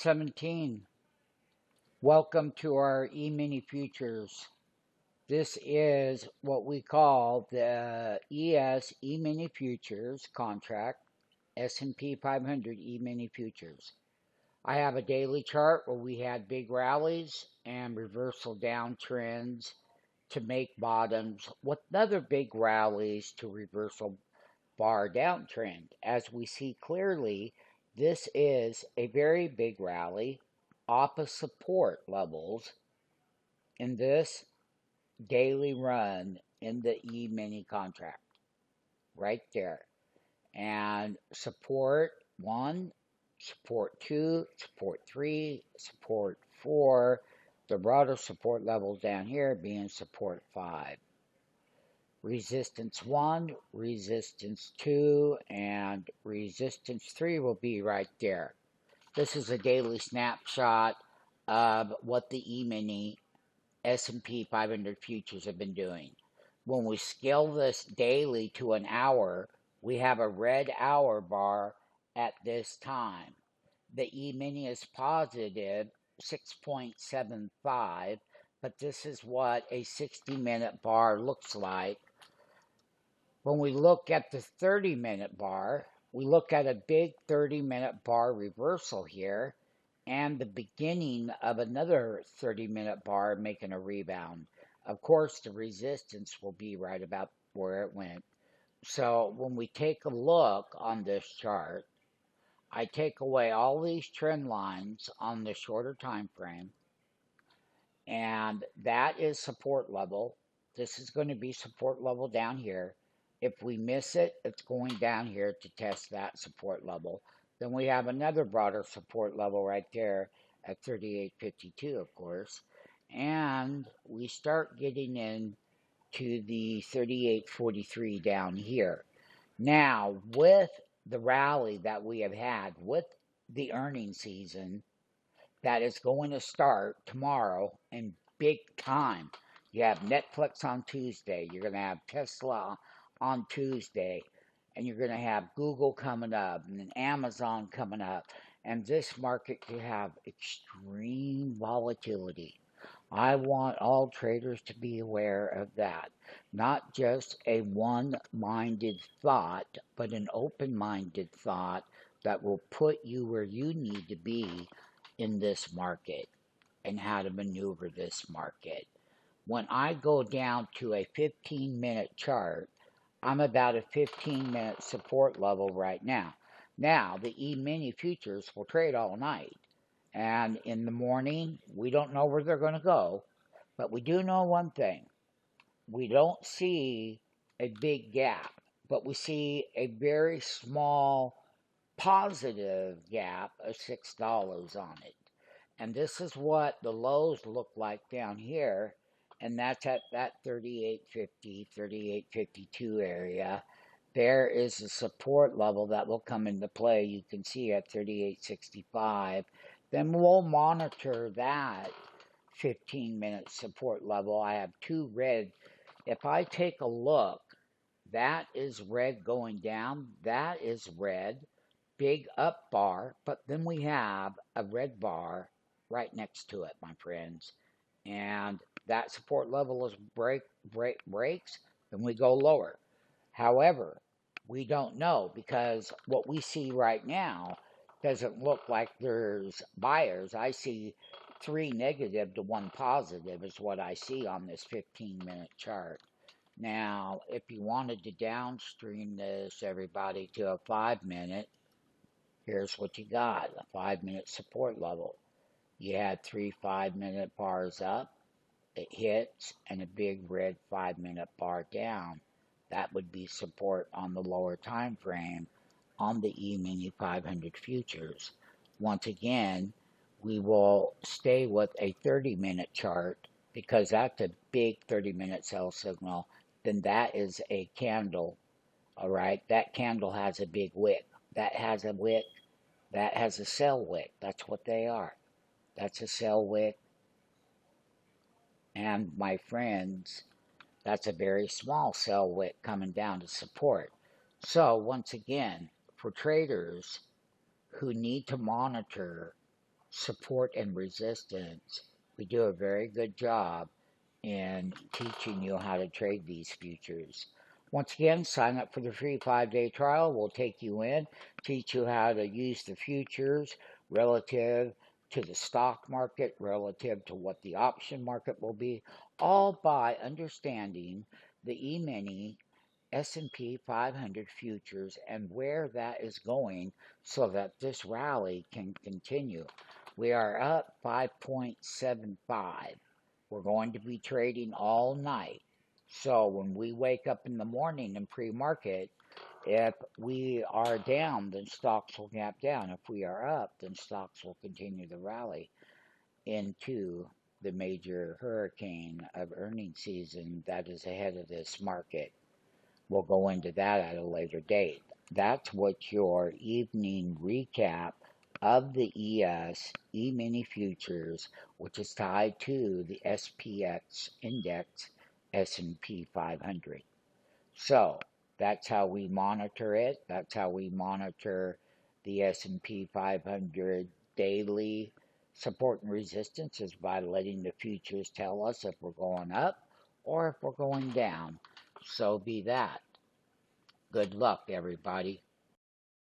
17. Welcome to our E-mini futures. This is what we call the ES E Mini futures contract, S&P 500 E-mini futures. I have a daily chart where we had big rallies and reversal downtrends to make bottoms with other big rallies to reversal bar downtrend. As we see clearly, this is a very big rally off of support levels in this daily run in the E-mini contract right there. And support 1, support 2, support 3, support 4, the broader support levels down here being support 5. Resistance 1, resistance 2, and resistance 3 will be right there. This is a daily snapshot of what the E-mini S&P 500 futures have been doing. When we scale this daily to an hour, we have a red hour bar at this time. The E-mini is positive 6.75, but this is what a 60-minute bar looks like. When we look at the 30-minute bar, we look at a big 30-minute bar reversal here and the beginning of another 30-minute bar making a rebound. Of course, the resistance will be right about where it went. So when we take a look on this chart, I take away all these trend lines on the shorter time frame, and that is support level. This is going to be support level down here. If we miss it, it's going down here to test that support level. Then we have another broader support level right there at 38.52, of course. And we start getting into the 38.43 down here. Now, with the rally that we have had, with the earnings season that is going to start tomorrow in big time, you have Netflix on Tuesday. You're going to have Tesla on Tuesday, and you're going to have Google coming up and then Amazon coming up, and this market could have extreme volatility. I want all traders to be aware of that. Not just a one-minded thought, but an open-minded thought that will put you where you need to be in this market and how to maneuver this market. When I go down to a 15-minute chart, I'm about a 15-minute support level right now. Now, the E-mini futures will trade all night. And in the morning, we don't know where they're going to go. But we do know one thing. We don't see a big gap, but we see a very small positive gap of $6 on it. And this is what the lows look like down here. And that's at that 38.50, 38.52 area. There is a support level that will come into play. You can see at 38.65. Then we'll monitor that 15-minute support level. I have two red. If I take a look, that is red going down. That is red. Big up bar. But then we have a red bar right next to it, my friends. And that support level is breaks, then we go lower. However, we don't know, because what we see right now doesn't look like there's buyers. I see 3 negative to 1 positive is what I see on this 15-minute chart. Now, if you wanted to downstream this, everybody, to a 5-minute, here's what you got, a 5-minute support level. You had 3 5-minute bars up, it hits, and a big red 5-minute bar down. That would be support on the lower time frame on the E-mini 500 futures. Once again, we will stay with a 30-minute chart, because that's a big 30-minute sell signal. Then that is a candle, all right? That candle has a big wick. That has a wick. That has a sell wick. That's what they are. That's a sell wick. And my friends, that's a very small sell wick coming down to support. So once again, for traders who need to monitor support and resistance. We do a very good job in teaching you how to trade these futures. Once again, sign up for the free 5-day trial. We'll take you in, teach you how to use the futures relative to the stock market, relative to what the option market will be, all by understanding the E Mini S&P 500 futures and where that is going so that this rally can continue. We are up 5.75. We're going to be trading all night. So when we wake up in the morning in pre-market, if we are down, then stocks will gap down. If we are up, then stocks will continue the rally into the major hurricane of earnings season that is ahead of this market. We'll go into that at a later date. That's what your evening recap of the ES E Mini futures, which is tied to the SPX index S&P 500. So that's how we monitor it. That's how we monitor the S&P 500 daily support and resistance, is by letting the futures tell us if we're going up or if we're going down. So be that. Good luck, everybody.